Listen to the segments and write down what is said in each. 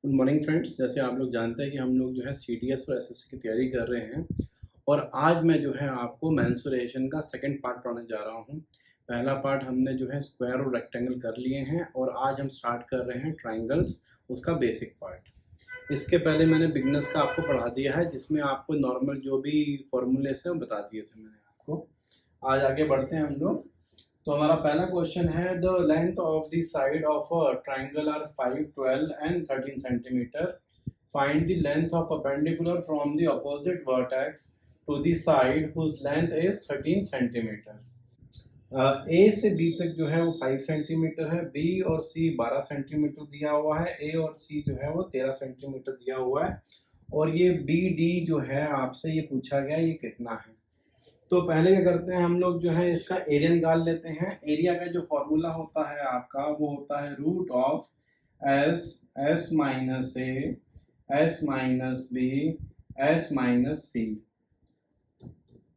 Good morning friends. जैसे आप लोग जानते हैं कि हम लोग जो है सीडीएस और एसएससी की तैयारी कर रहे हैं और आज मैं जो है आपको मेंसुरेशन का सेकंड पार्ट पढ़ाने जा रहा हूं। पहला पार्ट हमने जो है स्क्वायर और रेक्टेंगल कर लिए हैं और आज हम स्टार्ट कर रहे हैं ट्रायंगल्स, उसका बेसिक पार्ट। इसके पहले मैंने बिगनर्स का आपको पढ़ा दिया है जिसमें आपको नॉर्मल जो भी फॉर्मूलेस हैं वो बता दिए थे मैंने आपको। आज आगे बढ़ते हैं हम लोग। तो हमारा पहला क्वेश्चन है the length of the side of a triangle are 5, 12 and 13 centimetre. Find the length of perpendicular from the opposite vertex to the side whose length is 13 centimetre. A से बी तक जो है वो 5 सेंटीमीटर है, B और सी 12 centimetre दिया हुआ है, ए और सी जो है वो 13 सेंटीमीटर दिया हुआ है और ये बी डी जो है आपसे ये पूछा गया ये कितना है। तो पहले क्या करते हैं हम लोग जो है इसका एरिया निकाल लेते हैं। एरिया का जो फॉर्मूला होता है आपका वो होता है root of S minus A S minus B S minus C.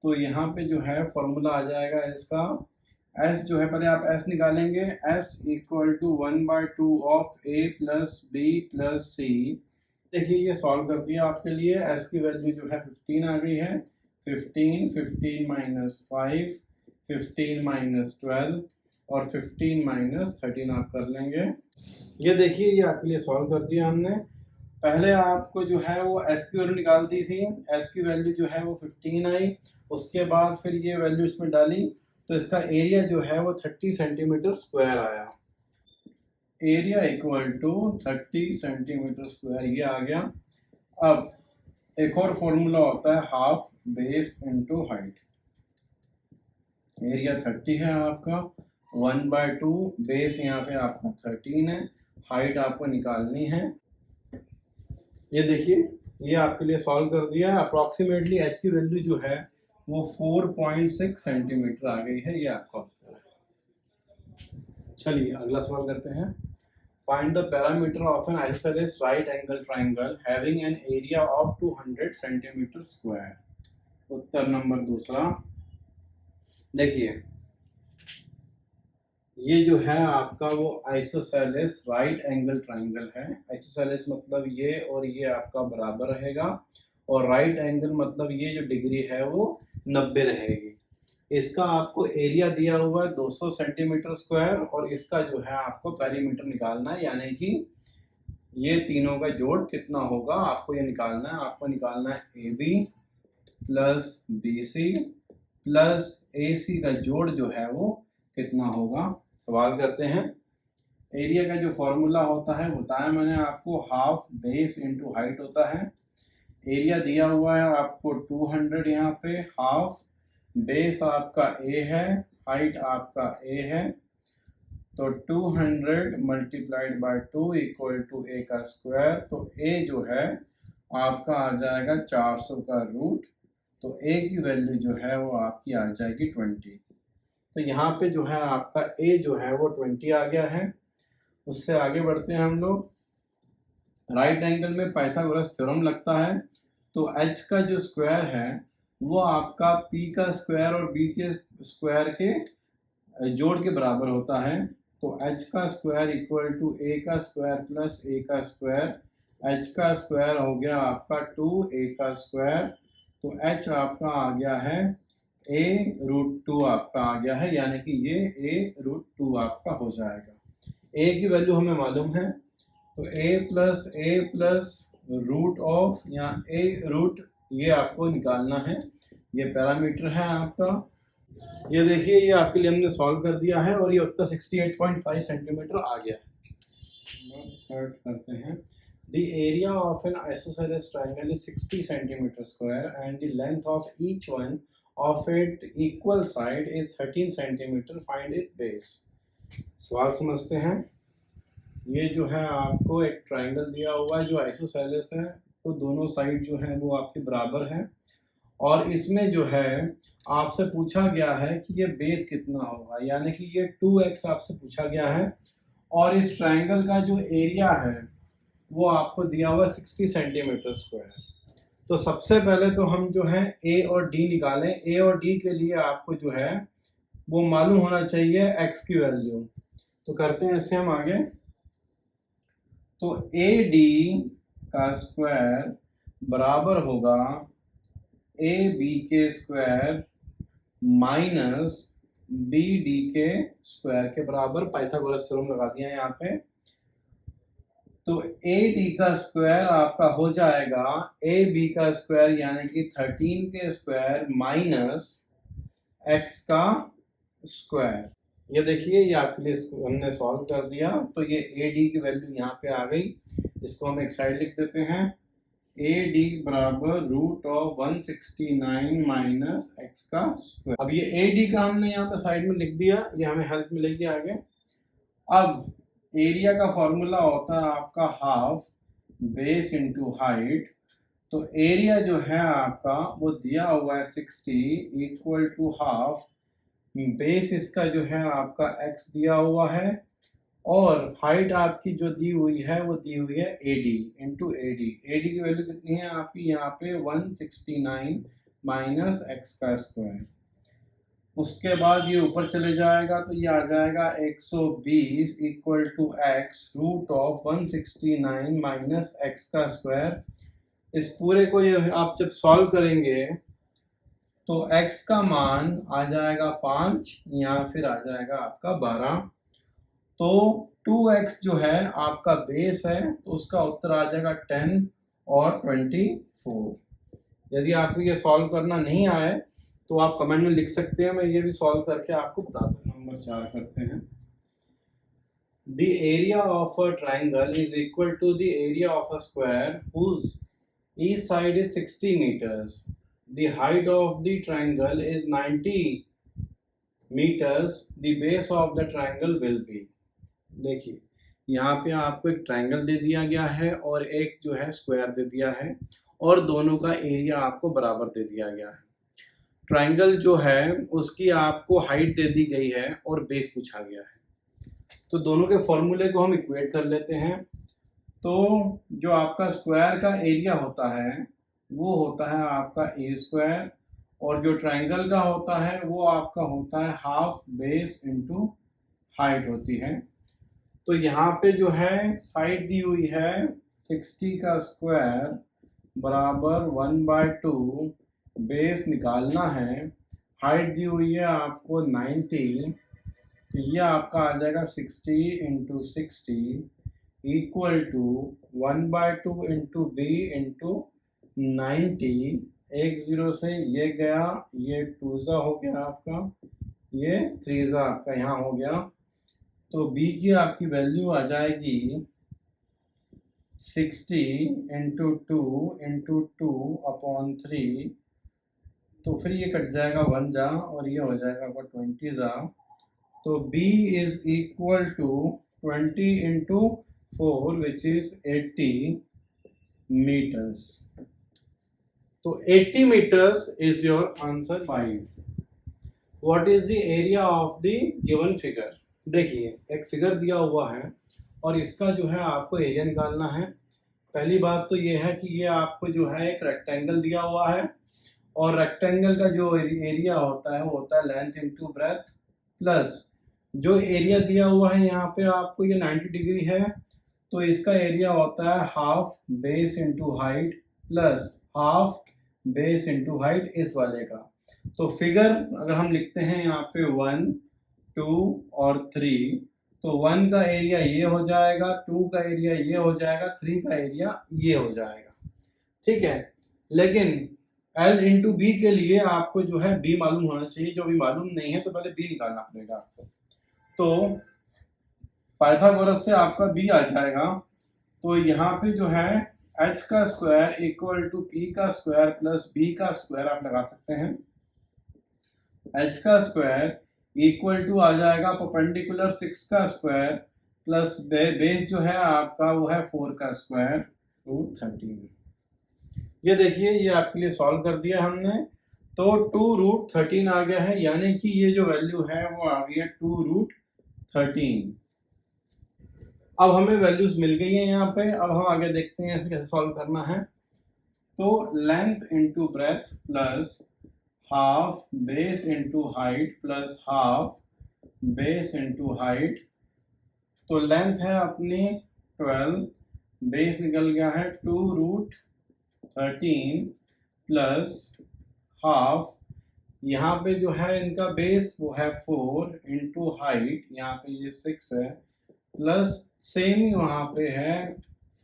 तो यहाँ पे जो है फॉर्मूला आ जाएगा इसका एस जो है, पहले आप एस निकालेंगे, S equal to 1/2 of A plus B plus C. देखिए ये सॉल्व कर दिया आपके लिए। एस की वैल्यू जो है 15 आ गई है। 15 माइनस 5, 15 माइनस 12 और 15 माइनस 13 आप कर लेंगे। ये देखिए ये आपके लिए सॉल्व कर दिया हमने। पहले आपको जो है वो एस की वैल्यू निकाल दी थी। एस की वैल्यू जो है वो 15 आई, उसके बाद फिर ये वैल्यू इसमें डाली तो इसका एरिया जो है वो 30 सेंटीमीटर स्क्वायर आया। Area equal to 30 centimetre square ये आ गया। अब एक और फॉर्मूला होता है half base into height. Area 30 है आपका, 1/2 बेस यहाँ पे आपका 13 है, हाइट आपको निकालनी है। ये देखिए ये आपके लिए सॉल्व कर दिया। अप्रोक्सीमेटली एच की वैल्यू जो है वो 4.6 सेंटीमीटर आ गई है। ये आपका उत्तर है। चलिए अगला सवाल करते हैं। Find the parameter of an isosceles right angle triangle having an area of 200 centimeter square। Uttar number दूसरा। देखिए ये जो है आपका वो आइसोसेलेस राइट एंगल ट्राइंगल है। आइसोसेलेस मतलब ये और ये आपका बराबर रहेगा और राइट एंगल मतलब ये जो डिग्री है वो 90 रहेगी। इसका आपको एरिया दिया हुआ है 200 सेंटीमीटर स्क्वायर और इसका जो है आपको पेरीमीटर निकालना है, यानी कि ये तीनों का जोड़ कितना होगा आपको ये निकालना है। आपको निकालना है A B plus B C plus A C का जोड़ जो है वो कितना होगा। सवाल करते हैं। एरिया का जो फॉर्मूला होता है बताया मैंने आपको, हाफ बेस इंटू हाइट होता है। एरिया दिया हुआ है आपको 200, यहाँ पे हाफ बेस आपका ए है, हाइट आपका ए है, तो 200 मल्टीप्लाइड बाय 2 इक्वल टू ए का स्क्वायर। तो ए जो है आपका आ जाएगा 400 का रूट, तो ए की वैल्यू जो है वो आपकी आ जाएगी 20। तो यहाँ पे जो है आपका ए जो है वो 20 आ गया है। उससे आगे बढ़ते हैं हम लोग। राइट एंगल में पाइथागोरस थ्योरम लगता है, तो एच का जो स्क्वायर है वो आपका पी का स्क्वायर और बी के स्क्वायर के जोड़ के बराबर होता है। तो एच का स्क्वायर इक्वल टू ए का स्क्वायर प्लस ए का स्क्वायर। एच का स्क्वायर हो गया आपका 2 ए का स्क्वायर, तो एच आपका आ गया है ए रूट 2 आपका आ गया है, यानी कि ये ए रूट 2 आपका हो जाएगा। ए की वैल्यू हमें मालूम है, तो ए प्लस रूट ऑफ या ए रूट ये आपको निकालना है। ये पैरामीटर है आपका। ये देखिए ये आपके लिए हमने सॉल्व कर दिया है और ये उत्तर 68.5 सेंटीमीटर आ गया है। थर्ड करते हैं। The area of an isosceles triangle is 60 centimeter square and the length of each one of it equal side is 13 centimeter. Find its base। सवाल समझते हैं। ये जो है आपको एक ट्राइंगल दिया हुआ है जो आइसोसेलेस है, तो दोनों साइड जो है वो आपके बराबर है और इसमें जो है आपसे पूछा गया है कि ये बेस कितना होगा, यानी कि ये 2x आपसे पूछा गया है और इस ट्राइंगल का जो एरिया है वो आपको दिया हुआ 60 सेंटीमीटर स्क्वायर। तो सबसे पहले तो हम जो है ए और डी निकालें। ए और डी के लिए आपको जो है वो मालूम होना चाहिए x की वैल्यू। तो करते हैं इससे हम आगे। तो ए डी का स्क्वायर बराबर होगा ए बी के स्क्वायर माइनस बी डी के स्क्वायर के बराबर। पाइथागोरस थ्योरम लगा दिया यहाँ पे। तो ए डी का स्क्वायर आपका हो जाएगा ए बी का स्क्वायर यानी कि 13 के स्क्वायर माइनस एक्स का स्क्वायर। ये देखिए, ये आपके लिए हमने सॉल्व कर दिया। तो ये ए डी की वैल्यू यहाँ पे आ गई। इसको हम एक साइड लिख देते हैं। ए डी बराबर रूट ऑफ 169 माइनस एक्स का स्क्वायर। अब ये ए डी का हमने यहाँ पे साइड में लिख दिया, ये हमें हेल्प मिलेगी आगे। अब एरिया का फॉर्मूला होता है आपका हाफ बेस इंटू हाइट। तो एरिया जो है आपका वो दिया हुआ है 60 इक्वल टू हाफ बेस इसका जो है आपका x दिया हुआ है और हाइट आपकी जो दी हुई है वो दी हुई है AD इंटू AD। AD की वैल्यू कितनी है आपकी यहाँ पे 169 माइनस एक्स का स्क्वायर। उसके बाद ये ऊपर चले जाएगा तो ये आ जाएगा 120 equal to X root of 169 minus X का स्क्वायर। इस पूरे को ये आप जब सॉल्व करेंगे तो x का मान आ जाएगा 5 या फिर आ जाएगा आपका 12। तो 2x जो है आपका बेस है तो उसका उत्तर आ जाएगा 10 और 24। यदि आपको ये सॉल्व करना नहीं आए तो आप कमेंट में लिख सकते हैं, मैं ये भी सॉल्व करके आपको बता दूँ। नंबर 4 करते हैं। The area of a triangle is equal to the area of a square whose each side is 60 meters. The height of the triangle is 90 meters. The base of the triangle will be। देखिए, यहाँ पे आपको एक triangle दे दिया गया है और एक जो है स्क्वायर दे दिया है और दोनों का एरिया आपको बराबर दे दिया गया है। ट्रायंगल जो है उसकी आपको हाइट दे दी गई है और बेस पूछा गया है। तो दोनों के फॉर्मूले को हम इक्वेट कर लेते हैं। तो जो आपका स्क्वायर का एरिया होता है वो होता है आपका ए स्क्वायर और जो ट्रायंगल का होता है वो आपका होता है हाफ बेस इंटू हाइट होती है। तो यहाँ पे जो है साइड दी हुई है 60 का स्क्वायर बराबर 1/2, बेस निकालना है, हाइट दी हुई है आपको 90। तो ये आपका आ जाएगा 60 into 60 equal to 1/2 into B into 90। 1 0 से ये गया, ये 2 ज़ा हो गया आपका, ये 3 ज़ा आपका यहाँ हो गया। तो b की आपकी वैल्यू आ जाएगी 60 इंटू 2 इंटू 2 अपॉन 3। तो फिर ये कट जाएगा 1 जा और ये हो जाएगा आपका 20 जा। तो b is equal to 20 into 4 which is 80 meters। तो 80 meters is your answer 5। What is the area of the given figure? देखिए, एक फिगर दिया हुआ है और इसका जो है आपको एरिया निकालना है। पहली बात तो ये है कि ये आपको जो है एक रेक्टेंगल दिया हुआ है और रेक्टेंगल का जो एरिया होता है वो होता है लेंथ इंटू ब्रेथ प्लस जो एरिया दिया हुआ है यहाँ पे आपको ये 90 डिग्री है तो इसका एरिया होता है half base into height plus half base into height इस वाले का। तो फिगर अगर हम लिखते हैं यहाँ पे 1 2 और 3 तो 1 का एरिया ये हो जाएगा, 2 का एरिया ये हो जाएगा, 3 का एरिया ये हो जाएगा। ठीक है, लेकिन L इंटू बी के लिए आपको जो है B मालूम होना चाहिए। जो भी मालूम नहीं है तो पहले B निकालना पड़ेगा आपको। तो पाइथागोरस से आपका B आ जाएगा। तो यहाँ पे जो है h का स्क्वायर इक्वल टू p का स्क्वायर प्लस b का स्क्वायर आप लगा सकते हैं। h का स्क्वायर इक्वल टू आ जाएगा परपेंडिकुलर 6 का स्क्वायर प्लस बेस जो है आपका वो है 4 का स्क्वायर रूट 13। ये देखिए, ये आपके लिए सॉल्व कर दिया हमने। तो 2 रूट 13 आ गया है, यानी कि ये जो वैल्यू है वो आ गई है 2 रूट 13। अब हमें वैल्यूज मिल गई हैं यहाँ पे। अब हम आगे देखते हैं इसे कैसे सॉल्व करना है। तो length into breadth plus half base into height plus half base into height. तो लेंथ है अपनी 12 बेस निकल गया है 2√13 प्लस हाफ, यहाँ पे जो है इनका बेस वो है 4 इंटू हाइट, यहाँ पे ये 6 है, प्लस सेम वहाँ पे है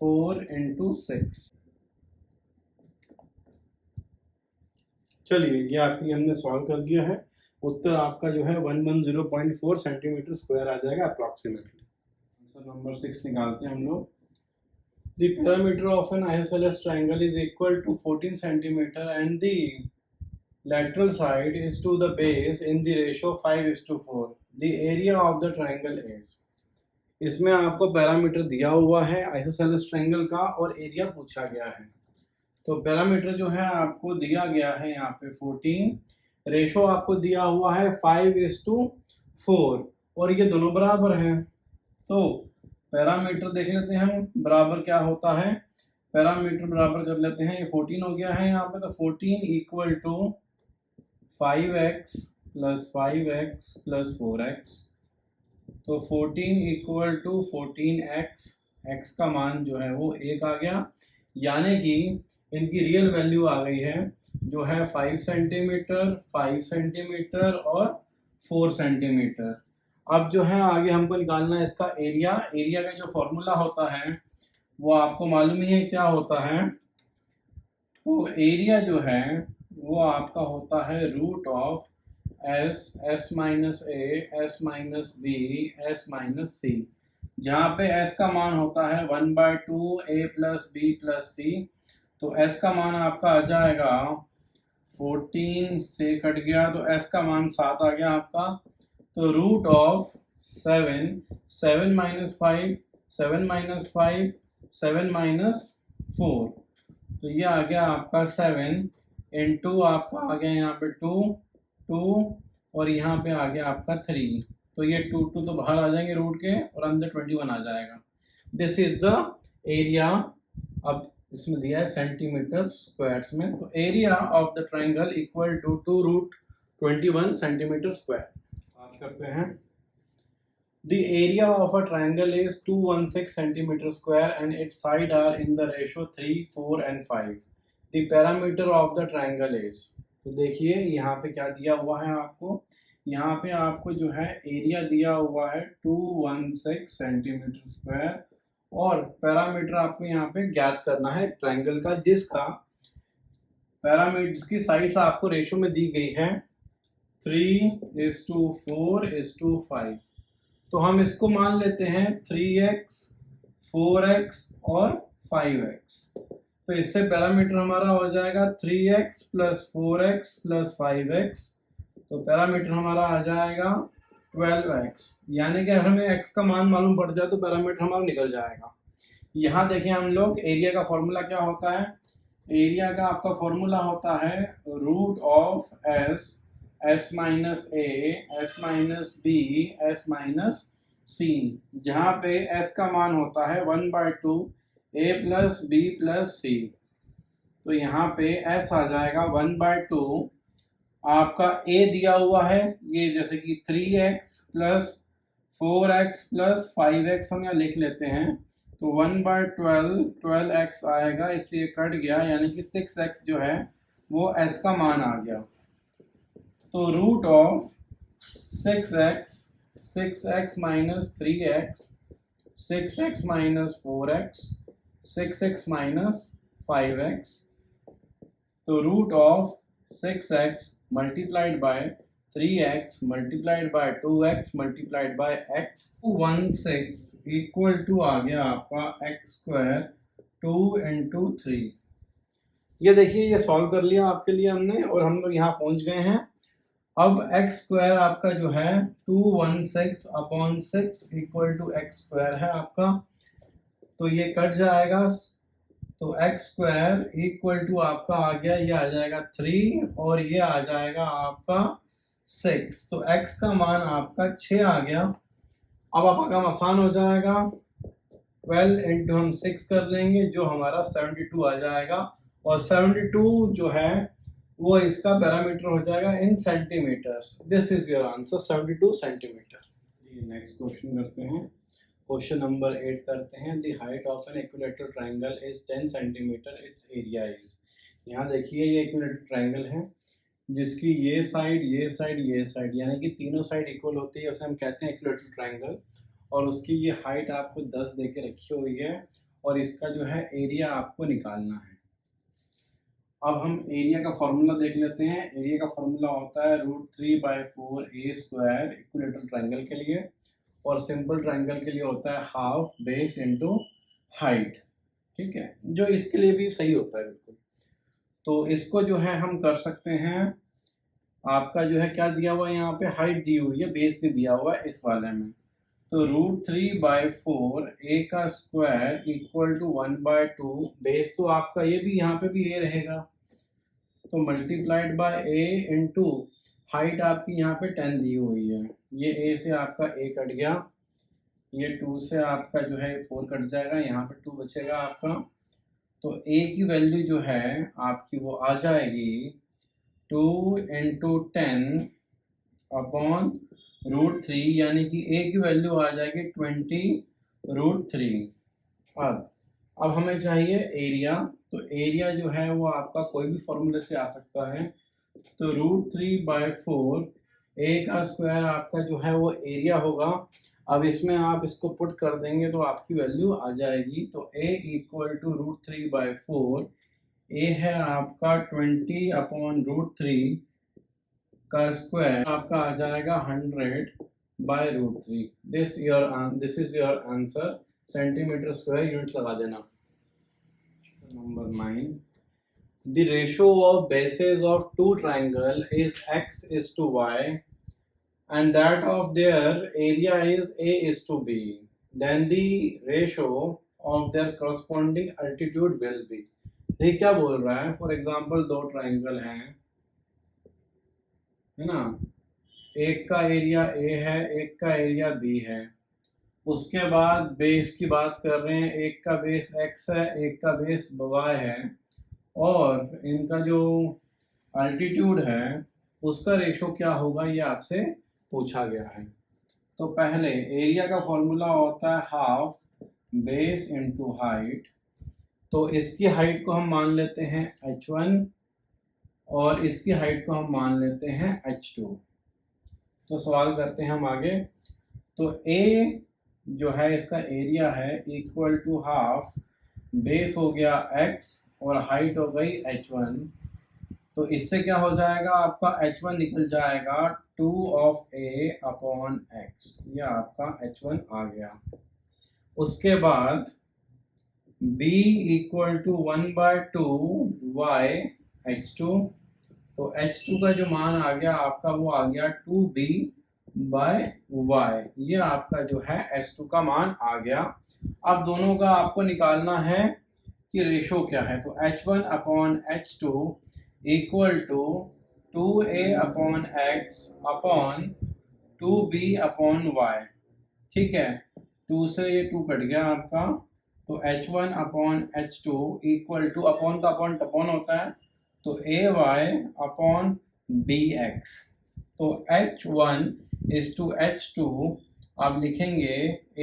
4 इंटू 6। चलिए ये आपके लिए हमने सॉल्व कर दिया है। उत्तर आपका जो है 110.4 सेंटीमीटर स्क्वायर आ जाएगा अप्रॉक्सीमेटली। आंसर नंबर 6 निकालते हैं हम लोग। The perimeter of an isosceles triangle is equal to 14 centimeter and the lateral side is to the base in the ratio 5:4. The area of the triangle is, इसमें आपको parameter दिया हुआ है isosceles triangle का और एरिया पूछा गया है। तो पैरामीटर जो है आपको दिया गया है यहाँ पे 14, रेशो आपको दिया हुआ है 5:4 और ये दोनों बराबर हैं। तो पैरामीटर देख लेते हैं हम बराबर क्या होता है। पैरामीटर बराबर कर लेते हैं, ये 14 हो गया है यहाँ पे, तो 14 equal to 5x plus 5x plus 4x। तो 14 इक्वल टू 14x, x का मान जो है वो 1 आ गया, यानी कि इनकी रियल वैल्यू आ गई है जो है 5 सेंटीमीटर, 5 सेंटीमीटर और 4 सेंटीमीटर। अब जो है आगे हमको निकालना है इसका एरिया। एरिया का जो फॉर्मूला होता है वो आपको मालूम ही है क्या होता है। तो एरिया जो है वो आपका होता है root of s minus a, s minus b, s minus c, जहाँ पे s का मान होता है 1/2 a plus b plus c। तो s का मान आपका आ जाएगा 14 से कट गया तो s का मान 7 आ गया आपका। तो root of 7 minus 5, 7 minus 5, 7 minus 4, तो ये आ गया आपका 7 इंटू आपका आ गया यहाँ पे 2 और यहाँ पे आ गया आपका 3। तो ये 2 तो बाहर आ जाएंगे रूट के और अंदर 21 आ जाएगा। This is the area. अब इसमें दिया है सेंटीमीटर स्क्वायर्स में, तो area of the triangle equal to 2√21 centimetre square. बात करते हैं। The area of a triangle is 216 centimeter square and its sides are in the ratio 3, 4 and 5. The parameter of the triangle is, तो देखिए यहाँ पे क्या दिया हुआ है आपको। यहाँ पे आपको जो है एरिया दिया हुआ है 216 सेंटीमीटर स्क्वायर और पैरामीटर आपको यहाँ पे ज्ञात करना है ट्राइंगल का, जिसका पैरामीटर जिसकी साइड्स आपको रेशो में दी गई है 3:4:5। तो हम इसको मान लेते हैं 3x, 4x और 5x। तो इससे पैरामीटर हमारा हो जाएगा 3x plus 4x plus 5x। तो पैरामीटर हमारा आ जाएगा 12x, यानी कि अगर हमें x का मान मालूम पड़ जाए तो पैरामीटर हमारा निकल जाएगा। यहाँ देखें हम लोग एरिया का फॉर्मूला क्या होता है। एरिया का आपका फॉर्मूला होता है root of s minus a, s minus b, s minus c, जहाँ पे s का मान होता है 1/2 a plus b plus c। तो यहाँ पे s आ जाएगा 1/2, आपका a दिया हुआ है ये जैसे कि 3x plus 4x plus 5x हम यहाँ लिख लेते हैं। तो 1/12, 12x आएगा, इससे ये कट गया, यानी कि 6x जो है वो s का मान आ गया। तो root of 6x minus 3x, 6x minus 4x, 6x minus 5x। तो root of 6x multiplied by 3x multiplied by 2x multiplied by x 216 equal to आ गया आपका x स्क्वायर 2 इंटू 3। ये देखिए ये सॉल्व कर लिया आपके लिए हमने और हम लोग यहाँ पहुँच गए हैं। अब x स्क्वायर आपका जो है 216/6 इक्वल टू x स्क्वायर है आपका, तो ये कट जाएगा। तो x स्क्वायर इक्वल टू आपका आ गया, ये आ जाएगा 3 और ये आ जाएगा आपका 6। तो x का मान आपका 6 आ गया। अब आपका काम आसान हो जाएगा, 12 इंटू हम 6 कर लेंगे जो हमारा 72 आ जाएगा और 72 जो है वो इसका पैरामीटर हो जाएगा in centimetres. This is your answer 72 centimetre. Next question करते हैं। क्वेश्चन नंबर 8 करते हैं। The height of an equilateral triangle is 10 centimetre, its area is. यहाँ देखिए ये इक्विलेटरल ट्रायंगल है जिसकी ये साइड यानी कि तीनों साइड इक्वल होती है, उसे हम कहते हैं इक्विलेटरल ट्रायंगल। और उसकी ये हाइट आपको 10 दे के रखी हुई है और इसका जो है एरिया आपको निकालना है। अब हम एरिया का फॉर्मूला देख लेते हैं। एरिया का फॉर्मूला होता है √3/4a² इक्विलेटरल ट्रायंगल के लिए, और सिंपल ट्रायंगल के लिए होता है हाफ बेस इनटू हाइट। ठीक है, जो इसके लिए भी सही होता है बिल्कुल। तो इसको जो है हम कर सकते हैं, आपका जो है क्या दिया हुआ है, यहाँ पे हाइट दी हुई है, बेस नहीं दिया हुआ है इस वाले में। तो √3/4a² इक्वल टू 1/2, बेस तो आपका ये भी यहाँ पे भी a रहेगा, तो multiplied by a into height आपकी यहाँ पे 10 दी हुई है। ये a से आपका a कट गया, ये 2 से आपका जो है 4 कट जाएगा, यहाँ पे 2 बचेगा आपका। तो a की वैल्यू जो है आपकी वो आ जाएगी 2 इंटू 10 अपॉन √3, यानी कि a की वैल्यू आ जाएगी 20√3। अब हमें चाहिए एरिया। तो एरिया जो है वो आपका कोई भी फॉर्मूले से आ सकता है। तो √3/4 a² आपका जो है वो एरिया होगा। अब इसमें आप इसको पुट कर देंगे तो आपकी वैल्यू आ जाएगी। तो a इक्वल टू √3/4, a है आपका 20/√3 का स्क्वायर, आपका आ जाएगा 100/√3। This is your answer. Centimetre square unit लगा देना। Number 9, the ratio of bases of two triangle is x:y and that of their area is a:b, then the ratio of their corresponding altitude will be। ये क्या बोल रहा है, for example दो triangle हैं, है ना, एक का एरिया a है, एक का एरिया b है। उसके बाद बेस की बात कर रहे हैं, एक का बेस x है, एक का बेस y है, और इनका जो अल्टीट्यूड है उसका रेशो क्या होगा ये आपसे पूछा गया है। तो पहले एरिया का फॉर्मूला होता है हाफ बेस इनटू हाइट। तो इसकी हाइट को हम मान लेते हैं h1 और इसकी हाइट को हम मान लेते हैं h2। तो सवाल करते हैं हम आगे। तो a जो है इसका एरिया है इक्वल टू हाफ बेस हो गया x और हाइट हो गई h1। तो इससे क्या हो जाएगा, आपका h1 निकल जाएगा 2/a/x। ये आपका h1 आ गया। उसके बाद b इक्वल टू 1/2y(h2)। तो h2 का जो मान आ गया आपका वो आ गया 2b/y। ये आपका जो है h2 का मान आ गया। अब दोनों का आपको निकालना है कि रेशो क्या है। तो h1/h2 equal to 2a/x upon 2b/y। ठीक है, 2 से ये 2 कट गया आपका। तो h1/h2 इक्वल टू, अपॉन का अपॉन टपॉन होता है, तो ay/bx। तो h1:h2 आप लिखेंगे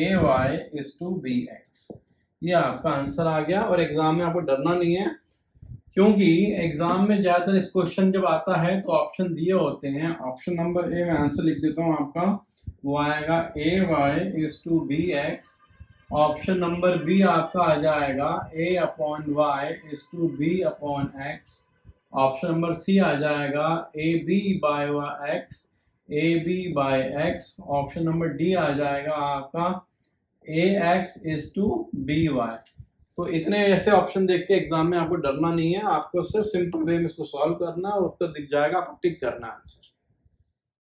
ay/bx। ये आपका आंसर आ गया। और एग्जाम में आपको डरना नहीं है, क्योंकि एग्जाम में ज़्यादातर इस क्वेश्चन जब आता है तो ऑप्शन दिए होते हैं। ऑप्शन नंबर ए में आंसर लिख देता हूँ आपका, वो आएगा ay/bx। ऑप्शन नंबर बी आपका आ जाएगा a/y/b/x। ऑप्शन नंबर सी आ जाएगा ab/x। ऑप्शन नंबर डी आ जाएगा आपका ax:by। तो इतने ऐसे ऑप्शन देख के एग्जाम में आपको डरना नहीं है, आपको सिर्फ सिंपल वे में इसको सॉल्व करना है और उत्तर दिख जाएगा, आपको टिक करना है आंसर।